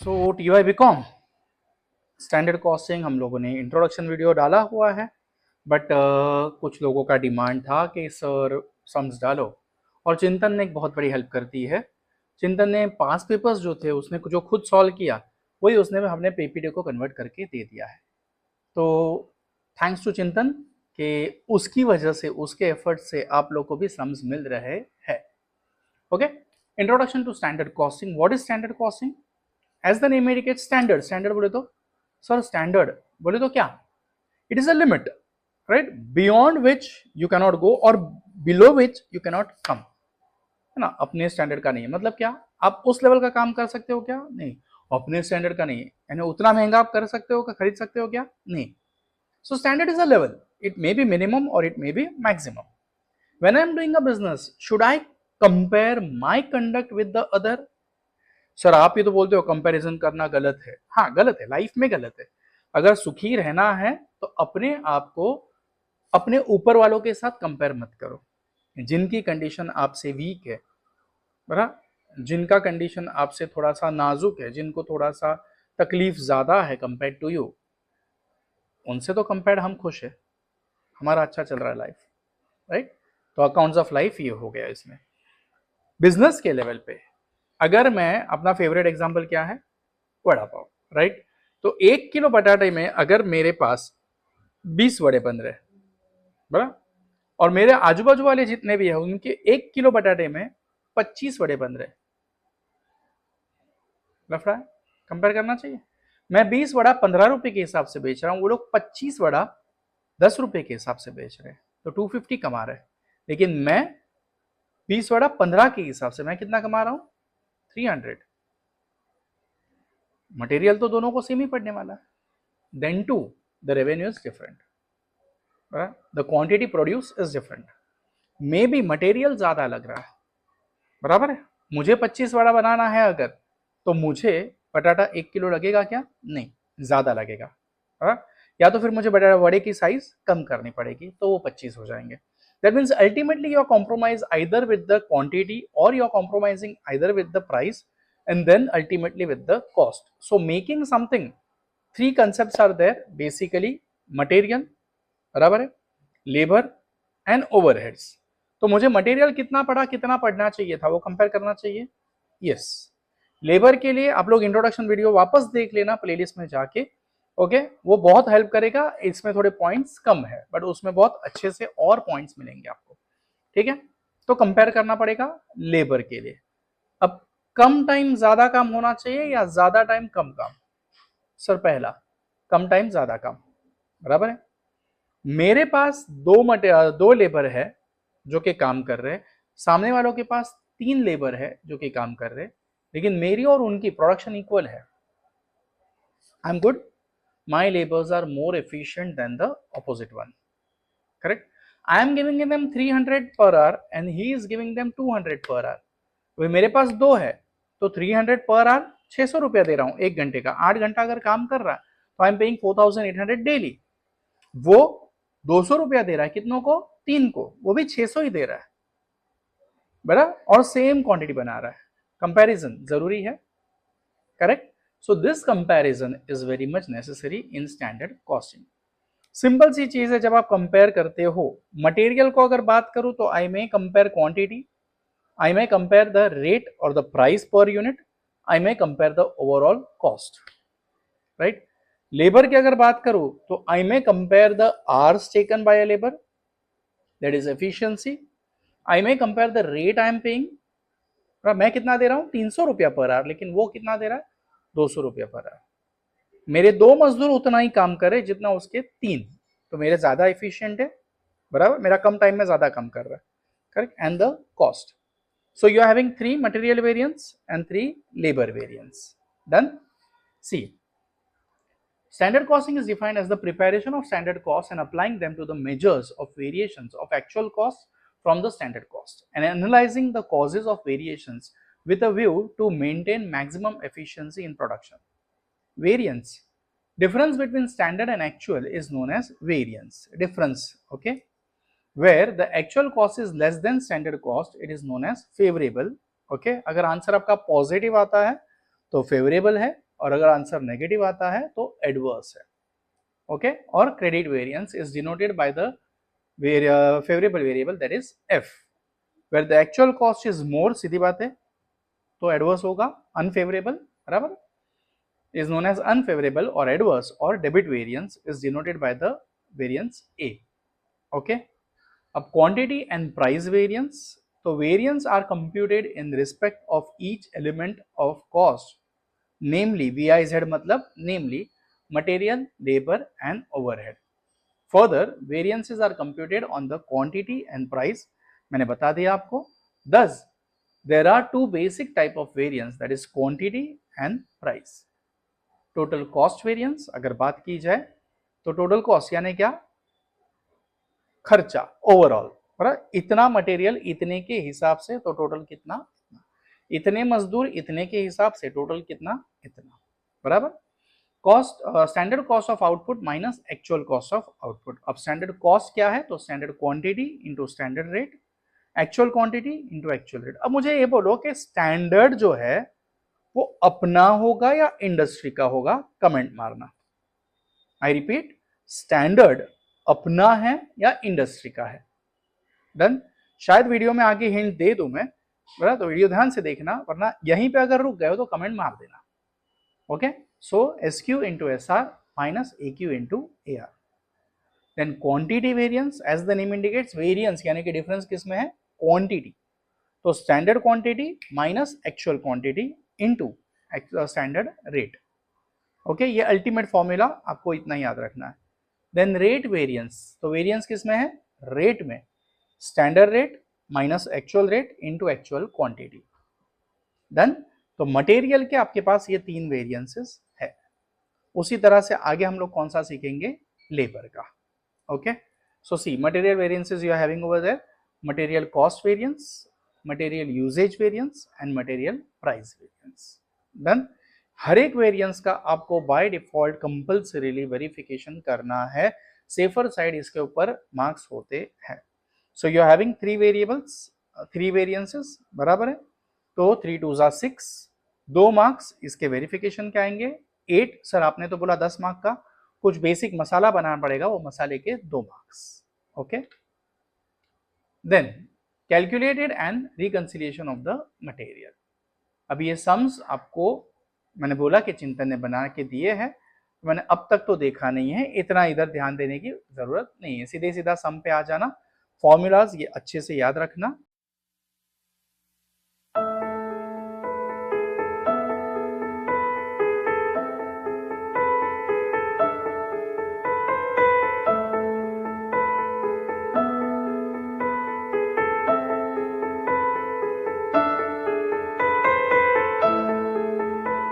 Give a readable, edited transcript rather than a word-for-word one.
सो TY BCom standard costing हम लोगों ने इंट्रोडक्शन वीडियो डाला हुआ है, बट कुछ लोगों का डिमांड था कि सर सम्स डालो, और चिंतन ने एक बहुत बड़ी हेल्प कर दी है। चिंतन ने पास पेपर्स जो थे उसने जो खुद सॉल्व किया वही उसने हमने पीपीटी को कन्वर्ट करके दे दिया है। तो थैंक्स टू चिंतन कि उसकी वजह से, उसके एफर्ट से आप लोग को भी सम्स मिल रहे हैं। Okay, introduction to standard costing. What is standard costing? As the name indicate, standard, standard बोले तो सर स्टैंडर्ड बोले तो क्या? It is a limit, right, beyond which you cannot go or below which you cannot come, है ना। अपने standard का नहीं है मतलब क्या? आप उस लेवल का काम कर सकते हो क्या? नहीं। अपने स्टैंडर्ड का नहीं है यानी उतना महंगा आप कर सकते हो, खरीद सकते हो क्या? नहीं। So standard is a level, it may be minimum or it may be maximum. When I am doing a business, should I compare my conduct with the other? Sir आप ये तो बोलते हो कंपैरिजन करना गलत है। हाँ गलत है, लाइफ में गलत है। अगर सुखी रहना है तो अपने आप को अपने ऊपर वालों के साथ कंपेयर मत करो, जिनकी कंडीशन आपसे वीक है, बराबर, जिनका कंडीशन आपसे थोड़ा सा नाजुक है, जिनको थोड़ा सा तकलीफ ज्यादा है कंपेयर टू यू, उनसे तो कंपेयर हम खुश है, हमारा अच्छा चल रहा है लाइफ, राइट। तो अकाउंट्स ऑफ लाइफ ये हो गया। इसमें बिजनेस के लेवल पे अगर मैं अपना फेवरेट एग्जांपल क्या है? वड़ा पाव, राइट। तो 1 किलो बटाटे में अगर मेरे पास 20 वड़े बन रहे, बराबर, और मेरे आजू बाजू वाले जितने भी है उनके 1 किलो बटाटे में 25 वड़े बन रहे, लफड़ा है, कंपेयर करना चाहिए। मैं 20 वड़ा 15 रुपए के हिसाब से बेच रहा हूं, वो लोग 25 वड़ा 10 रुपए के हिसाब से बेच रहे हैं, तो 250 कमा रहे हैं। लेकिन मैं 20 वड़ा 15 के हिसाब से मैं कितना कमा रहा हूं? 300। मटेरियल तो दोनों को सेम ही पड़ने वाला है, then to the revenue is different, the quantity produce is different, may be material ज्यादा लग रहा है, बराबर है। मुझे 25 वड़ा बनाना है अगर, तो मुझे बटाटा 1 किलो लगेगा क्या? नहीं, ज्यादा लगेगा, या तो फिर मुझे बटाटा वड़े की साइज कम करनी पड़ेगी, तो वो 25 हो जाएंगे। That means ultimately you are compromise either with the quantity or you are compromising either with the price and then ultimately with the cost. So making something, three concepts are there basically: material, बराबर है, labour and overheads. तो मुझे material कितना पड़ा, कितना पड़ना चाहिए था, वो कंपेयर करना चाहिए। यस, लेबर के लिए आप लोग इंट्रोडक्शन वीडियो वापस देख लेना प्लेलिस्ट में जाके, ओके, वो बहुत हेल्प करेगा। इसमें थोड़े पॉइंट्स कम है बट उसमें बहुत अच्छे से और पॉइंट्स मिलेंगे आपको, ठीक है। तो कंपेयर करना पड़ेगा लेबर के लिए। अब कम टाइम ज्यादा काम होना चाहिए या ज्यादा टाइम कम काम? सर पहला, कम टाइम ज्यादा काम, बराबर है। मेरे पास दो लेबर है जो कि काम कर रहे हैं, सामने वालों के पास 3 लेबर है जो कि काम कर रहे हैं, लेकिन मेरी और उनकी प्रोडक्शन इक्वल है। I am good, my labours are more efficient than the opposite one, correct. I am giving them 300 per hour and he is giving them 200 per our. वही मेरे पास 2 है तो 300 पर आवर 600 रुपया दे रहा हूं 1 घंटे का। 8 घंटा अगर काम कर रहा है तो आई एम पेइंग 4800 डेली। वो 200 रुपया दे रहा है कितनों को? 3 को, वो भी 600 ही दे रहा है, बराबर, और सेम क्वांटिटी बना रहा है। कंपैरिजन जरूरी है, correct. So this comparison is very much necessary in standard costing. Simple सी चीज है, जब आप कंपेयर करते हो मटेरियल को, अगर बात करूं तो I may compare quantity, I may compare the rate or the price per unit, I may compare the overall cost, right? Labor की अगर बात करूं तो I may compare the hours taken by a labor, that is efficiency. I may compare the rate I am paying, मैं कितना दे रहा हूं 300 रुपया पर आवर, लेकिन वो कितना दे रहा है 200 रुपया पर आवर। मेरे 2 मजदूर उतना ही काम करे जितना उसके 3, तो मेरे ज्यादा एफिशिएंट है, बराबर, मेरा कम टाइम में ज्यादा काम कर रहा है, correct. And the cost, so you are having 3 material variants and 3 labor variants. Done? See, standard costing is defined as the preparation of standard costs and applying them to the measures of variations of actual costs from the standard cost and analyzing the causes of variations with a view to maintain maximum efficiency in production. Variance, difference between standard and actual is known as variance. Difference, okay, where the actual cost is less than standard cost, it is known as favorable, okay। अगर answer आपका positive आता है तो favourable है, और अगर answer negative आता है तो एडवर्स है, ओके। और credit variance is denoted by the favourable variable that is F, where the actual cost is more, सीधी बात है, तो एडवर्स होगा, अनफेवरेबल, बराबर, is known as unfavorable or adverse, or debit variance is denoted by the variance A, okay। अब quantity and price variance, तो variance are computed in respect of each element of cost, namely VIZ मतलब namely material, labor and overhead. Further variances are computed on the quantity and price, मैंने बता दिया आपको। Thus there are two basic type of variance, that is quantity and price। Total cost variance अगर बात की जाए तो टोटल कॉस्ट यानी क्या, खर्चा ओवरऑल, बराबर, इतना मटेरियल इतने के हिसाब से तो टोटल कितना, इतने मजदूर इतने के हिसाब से टोटल कितना, इतना, बराबर। Cost, standard cost of output minus actual cost of output. अब स्टैंडर्ड कॉस्ट क्या है, तो standard quantity into standard rate, actual quantity into actual rate. अब मुझे ये बोलो कि स्टैंडर्ड जो है वो अपना होगा या इंडस्ट्री का होगा, कमेंट मारना। आई रिपीट, स्टैंडर्ड अपना है या इंडस्ट्री का है। डन। शायद वीडियो में आगे हिंट दे दूं मैं, बराबर, तो वीडियो ध्यान से देखना, वरना यहीं पे अगर रुक गए हो तो कमेंट मार देना, okay. So SQ into SR minus AQ into AR। Then quantity variance, as the name indicates, variance यानी कि डिफरेंस किस में है, क्वांटिटी, तो standard quantity minus actual quantity into standard rate, okay. ये अल्टीमेट फॉर्मूला आपको इतना याद रखना है। देन रेट वेरिएंस, तो वेरिएंस किस में है, रेट में, standard rate minus actual rate into actual quantity. Done. तो मटेरियल के आपके पास ये तीन वेरिएंसेस है। उसी तरह से आगे हम लोग कौन सा सीखेंगे, लेबर का, okay. So see material variances you are having over there, material cost variance, material usages variance and material price variance. Done. हर एक वेरिएंस का आपको बाय डिफॉल्ट कंपल्सरीली वेरिफिकेशन करना है, सेफर साइड इसके ऊपर मार्क्स होते हैं। So you are having 3 variables, 3 variances, बराबर है, तो 3 2 6, 2 मार्क्स इसके वेरिफिकेशन के आएंगे। 8 सर आपने तो बोला 10 मार्क का, कुछ बेसिक मसाला बनाना पड़ेगा, वो मसाले के 2 marks, okay. Then calculated and reconciliation of the material. अब ये सम्स आपको मैंने बोला कि चिंतन ने बना के दिए हैं, मैंने अब तक तो देखा नहीं है, इतना इधर ध्यान देने की जरूरत नहीं है, सीधे सीधा सम पे आ जाना, फॉर्मूलाज ये अच्छे से याद रखना।